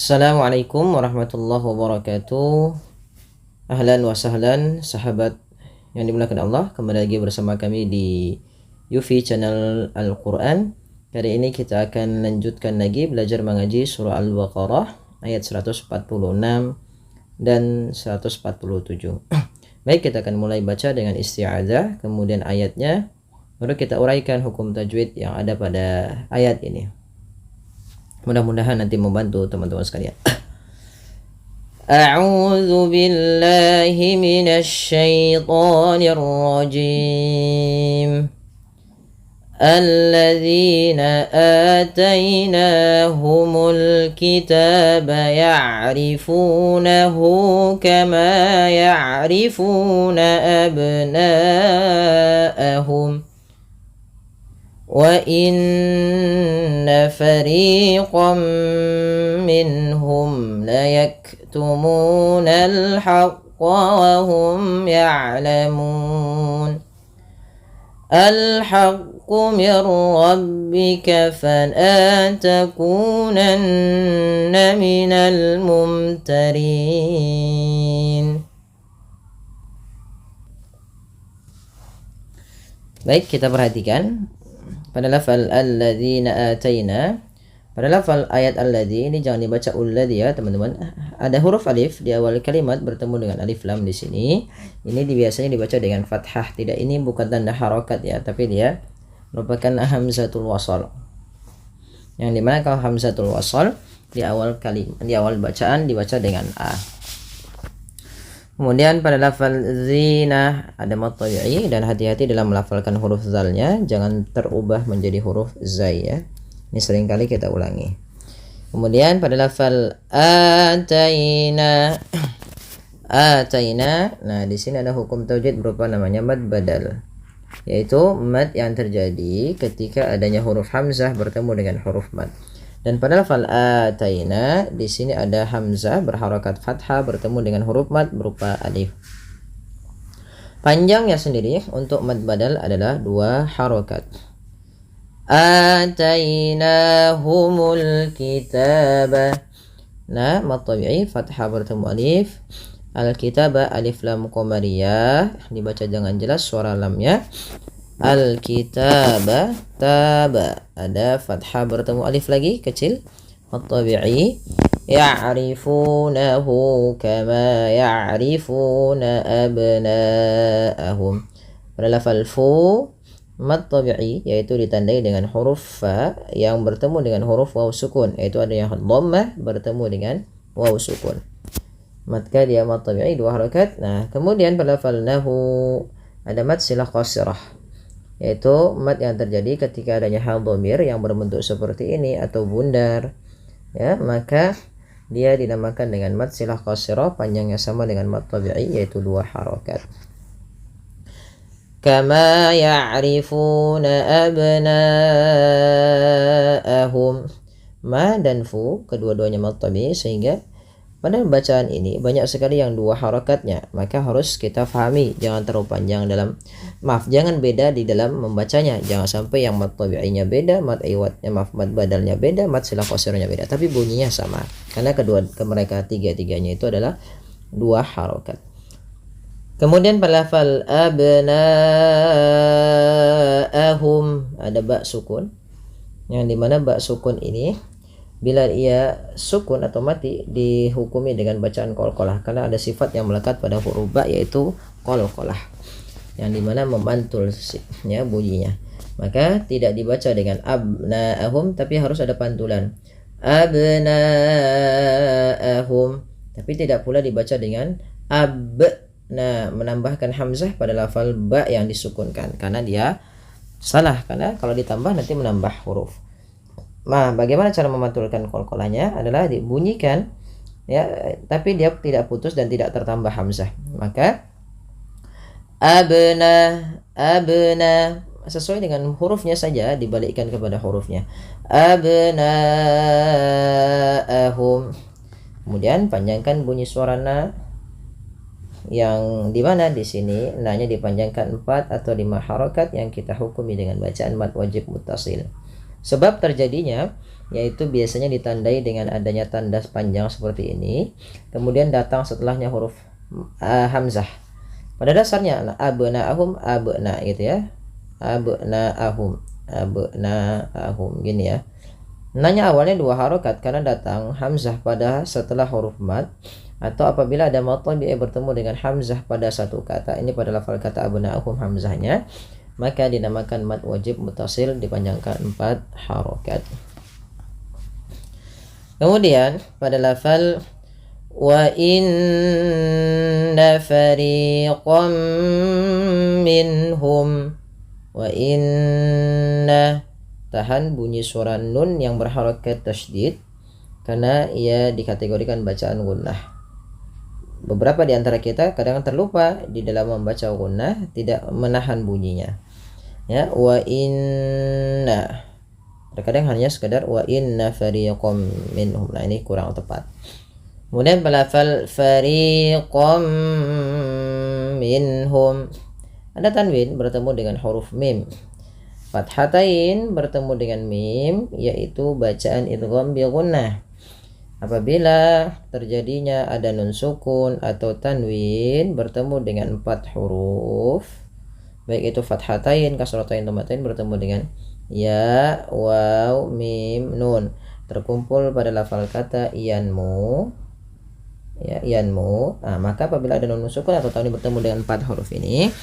Assalamualaikum warahmatullahi wabarakatuh. Ahlan wa sahlan sahabat yang dimuliakan Allah, kembali lagi bersama kami di Yufi channel Al-Quran. Kali ini kita akan lanjutkan lagi belajar mengaji surah Al-Baqarah ayat 146 dan 147. Baik, kita akan mulai baca dengan isti'adzah, kemudian ayatnya, baru kita uraikan hukum tajwid yang ada pada ayat ini. Mudah-mudahan nanti membantu teman-teman sekalian. A'udzu billahi minasy syaithanir rajim. Alladzina atainahumul kitaba ya'rifunahu kama ya'rifuna abna'ahum. Wa inna fariqan minhum la yaktumuna al-haqqa wa hum ya'lamun. Al-haqqu min rabbika fala takunanna minal mumtarin. Baik, kita perhatikan pada lafal alladzina ataina. Pada lafal ayat alladzi ini jangan dibaca ulladzi ya teman-teman. Ada huruf alif di awal kalimat bertemu dengan alif lam di sini. Ini biasanya dibaca dengan fathah. Tidak, ini bukan tanda harokat ya, tapi dia merupakan hamzatul wasal. Yang dimana kalau hamzatul wasal di awal kalimat, di awal bacaan dibaca dengan a. Kemudian pada lafal zina ada mad tabi'i, dan hati-hati dalam melafalkan huruf zalnya, jangan terubah menjadi huruf zai ya. Ini sering kali kita ulangi. Kemudian pada lafal ataina, ataina, nah di sini ada hukum tajwid berupa namanya mad badal, yaitu mad yang terjadi ketika adanya huruf hamzah bertemu dengan huruf mad. Dan pada lafal ataina di sini ada hamzah berharakat fathah bertemu dengan huruf mad berupa alif. Panjangnya sendiri untuk mad badal adalah 2 harakat. Atainahumul kitaba. Nah, mad tabi'i fathah bertemu alif. Al-kitaba alif lam qamariyah, dibaca dengan jelas suara lamnya. Al-kitaba taba, ada fathah bertemu alif lagi kecil. At-tabi'i ya'rifunahu kama ya'rifuna abna'ahum. Pada lafal fu mad tabi'i, yaitu ditandai dengan huruf fa yang bertemu dengan huruf waw sukun, yaitu ada yang dhammah bertemu dengan waw sukun. Maka dia mad tabi'i 2 harakat. Nah, kemudian pada lafal nahu ada mad silah qasirah, yaitu mad yang terjadi ketika adanya hal dhamir yang berbentuk seperti ini atau bundar ya, maka dia dinamakan dengan mad silah qasirah, panjangnya sama dengan mad tabi'i yaitu 2 harakat. Kama ya'rifuna abna'ahum, ma dan fu kedua-duanya mad tabi'i, sehingga pada bacaan ini banyak sekali yang 2 harakatnya, maka harus kita fahami, jangan terlalu panjang dalam, jangan beda di dalam membacanya, jangan sampai yang mad tabi'inya beda, mad iwadnya, mad badalnya beda, mad silah qasirnya beda, tapi bunyinya sama, karena mereka tiga-tiganya itu adalah 2 harakat. Kemudian pada lafal abna'ahum ada ba sukun, yang dimana ba sukun ini bila ia sukun atau mati dihukumi dengan bacaan qalqalah, karena ada sifat yang melekat pada huruf ba yaitu qalqalah, yang dimana memantul ya bunyinya, maka tidak dibaca dengan abna'ahum tapi harus ada pantulan abna'ahum, tapi tidak pula dibaca dengan menambahkan hamzah pada lafal ba yang disukunkan, karena dia salah, karena kalau ditambah nanti menambah huruf. Nah, bagaimana cara memantulkan qalqalahnya adalah dibunyikan ya, tapi dia tidak putus dan tidak tertambah hamzah. Maka abna sesuai dengan hurufnya saja, dibalikkan kepada hurufnya. Abna'ahum. Kemudian panjangkan bunyi suara na, yang dimana di sini na-nya dipanjangkan 4 atau 5 harakat yang kita hukumi dengan bacaan mad wajib muttasil. Sebab terjadinya yaitu biasanya ditandai dengan adanya tanda panjang seperti ini, kemudian datang setelahnya huruf hamzah. Pada dasarnya abna'ahum abna gitu ya. Abna'ahum gini ya. Nanya awalnya 2 harokat karena datang hamzah pada setelah huruf mad, atau apabila ada mad tabi'i bertemu dengan hamzah pada satu kata, ini pada lafal kata abna'ahum hamzahnya, maka dinamakan mad wajib muttasil dipanjangkan 4 harokat. Kemudian pada lafal wa inna fariqam minhum, wa inna tahan bunyi suara nun yang berharokat tasydid karena ia dikategorikan bacaan gunnah. Beberapa di antara kita kadang terlupa di dalam membaca gunnah, tidak menahan bunyinya. Ya, wa inna. Terkadang hanya sekedar wa inna fariqam minhum. Nah, ini kurang tepat. Kemudian balafal fariqam minhum. Ada tanwin bertemu dengan huruf mim. Fathatain bertemu dengan mim, yaitu bacaan idgham bi gunnah. Apabila terjadinya ada nun sukun atau tanwin bertemu dengan 4 huruf, baik itu fathatain, kasratain, dhammatain bertemu dengan ya, waw, mim, nun, terkumpul pada lafal kata yanmu, ya, yanmu. Nah, maka apabila ada nun sukun atau tanwin bertemu dengan 4 huruf ini,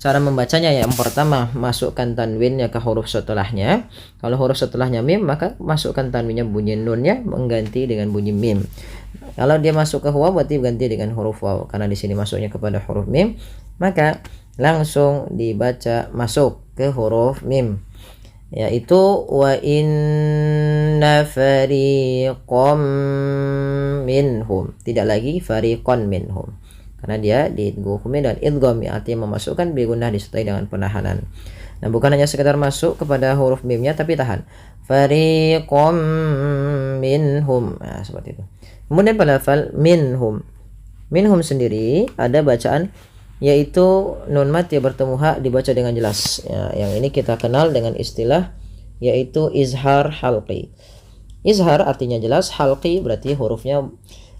cara membacanya yang pertama masukkan tanwinnya ke huruf setelahnya. Kalau huruf setelahnya mim, maka masukkan tanwinnya bunyi nunnya mengganti dengan bunyi mim. Kalau dia masuk ke waw berarti ganti dengan huruf waw, karena di sini masuknya kepada huruf mim, maka langsung dibaca masuk ke huruf mim, yaitu wa inna fariqam minhum, tidak lagi fariqan minhum, karena dia dihukumi dan idgham, artinya memasukkan bi gunnah disertai dengan penahanan. Nah, bukan hanya sekedar masuk kepada huruf mimnya tapi tahan. Fariqam minhum. Nah, seperti itu. Kemudian pada lafal minhum. Minhum sendiri ada bacaan yaitu nun mat yang bertemu ha dibaca dengan jelas. Ya, yang ini kita kenal dengan istilah yaitu izhar halqi. Izhar artinya jelas, halqi berarti hurufnya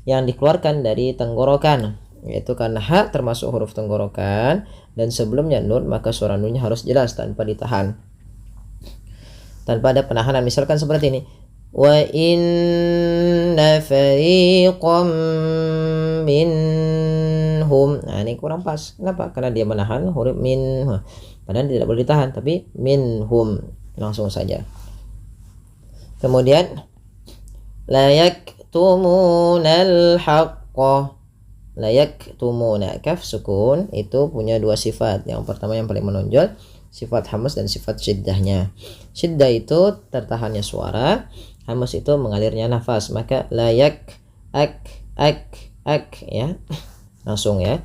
yang dikeluarkan dari tenggorokan, yaitu karena ha termasuk huruf tenggorokan dan sebelumnya nun, maka suara nunnya harus jelas tanpa ditahan, tanpa ada penahanan. Misalkan seperti ini, wa inna fariqam minhum. Nah, ini kurang pas. Kenapa? Karena dia menahan huruf min, padahal tidak boleh ditahan, tapi minhum langsung saja. Kemudian la yaktumunal haqqa. Layak tumuna, kaf sukun itu punya 2 sifat. Yang pertama yang paling menonjol sifat hamas dan sifat syiddahnya. Syiddah itu tertahannya suara, hamas itu mengalirnya nafas. Maka layak ak ya, langsung ya,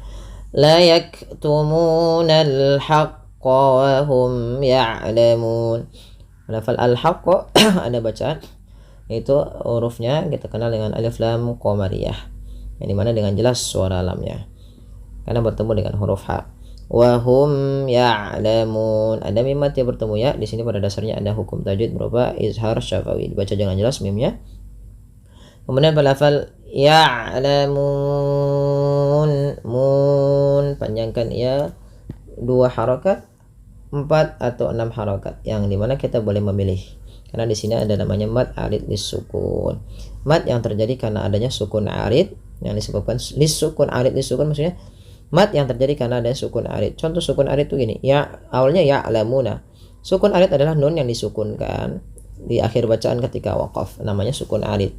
layak tumunal haqqa wa hum ya'lamun. Lafal al-haqqa ada bacaan, itu hurufnya kita kenal dengan alif lam qamariyah, yang dimana dengan jelas suara lamnya karena bertemu dengan huruf ha. Wahum ya'lamun, ada mim mat yang bertemu ya. Di sini pada dasarnya ada hukum tajwid berupa izhar syafawi, dibaca dengan jelas mimnya. Kemudian pada lafal ya'lamun, mun panjangkan ya 2 harokat, 4 atau 6 harokat, yang dimana kita boleh memilih. Karena di sini ada namanya mad arid lisukun. Mad yang terjadi karena adanya sukun arid, yang disebabkan lisukun arid. Lisukun maksudnya mad yang terjadi karena ada sukun arid. Contoh sukun arid itu gini, ya awalnya ya alamuna. Sukun arid adalah nun yang disukunkan di akhir bacaan ketika waqaf, namanya sukun arid.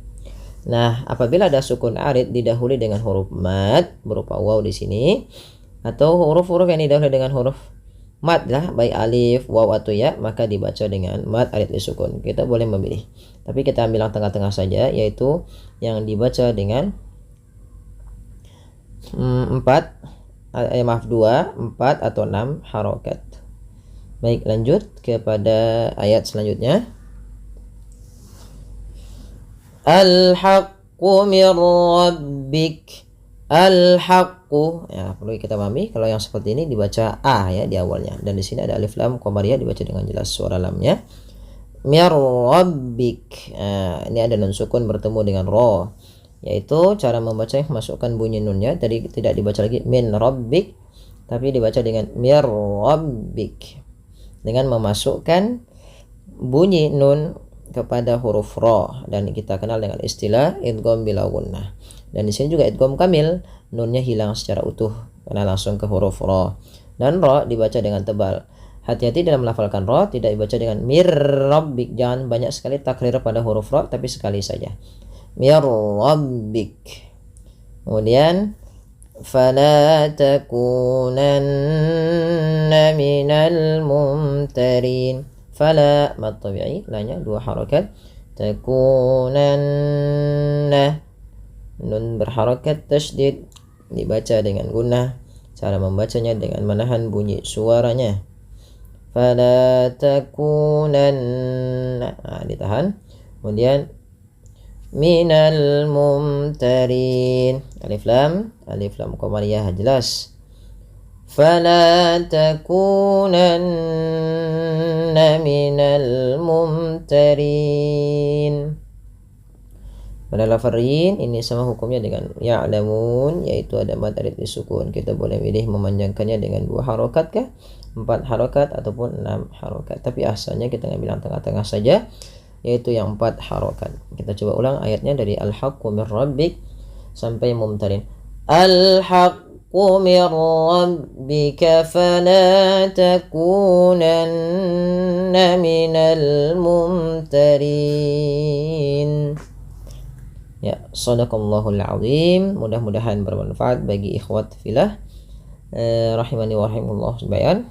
Nah, apabila ada sukun arid didahului dengan huruf mad berupa waw di sini, atau huruf-huruf yang didahului dengan huruf mad lah, baik alif, waw atau ya, maka dibaca dengan mad arid lisukun. Kita boleh memilih, tapi kita ambil yang tengah-tengah saja, yaitu yang dibaca dengan 2, 4 atau 6 harokat. Baik, lanjut kepada ayat selanjutnya. Al-haqqu mir rabbik. Al-haqqu, ya perlu kita pahami kalau yang seperti ini dibaca a ya di awalnya, dan di sini ada alif lam qamariyah dibaca dengan jelas suara lamnya. mir rabbik. Ini ada nun sukun bertemu dengan ra, yaitu cara membaca masukkan bunyi nunnya, tadi tidak dibaca lagi min rabbik tapi dibaca dengan mir rabbik dengan memasukkan bunyi nun kepada huruf ra, dan kita kenal dengan istilah idgham bila gunnah. Dan di sini juga idgham kamil, nunnya hilang secara utuh karena langsung ke huruf ra, dan ra dibaca dengan tebal. Hati-hati dalam melafalkan ra, tidak dibaca dengan mir rabbik, jangan banyak sekali takrir pada huruf ra, tapi sekali saja mir rabbik. Kemudian fala takunanna minal mumtarin. Fala mad tabi'i, lanya 2 harakat, takunanna nun berharakat tasydid dibaca dengan gunnah. Cara membacanya dengan menahan bunyi suaranya. Fala takunanna, ditahan. Kemudian minal mumtarin, alif lam qamariyah jelas. Fala takunanna minal mumtarin. Pada lafadhin ini sama hukumnya dengan ya'lamun, yaitu ada mad alif disukun. Kita boleh pilih memanjangkannya dengan 2 harakat kah, 4 harakat ataupun 6 harakat, tapi asalnya kita ngambil yang tengah-tengah saja, yaitu yang 4 harakat. Kita coba ulang ayatnya dari al-haqqu mir rabbik sampai mumtarin. Al-haqqu min rabbika fala takunanna minal mumtarin. Ya, shadaqallahul azim. Mudah-mudahan bermanfaat bagi ikhwat fillah rahimani wa rahimakumullah sekalian.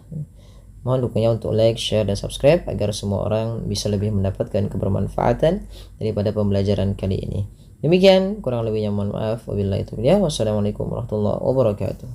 Mohon dukungannya untuk like, share, dan subscribe agar semua orang bisa lebih mendapatkan kebermanfaatan daripada pembelajaran kali ini. Demikian, kurang lebihnya mohon maaf. Wabillahi taufiq. Wassalamualaikum warahmatullahi wabarakatuh.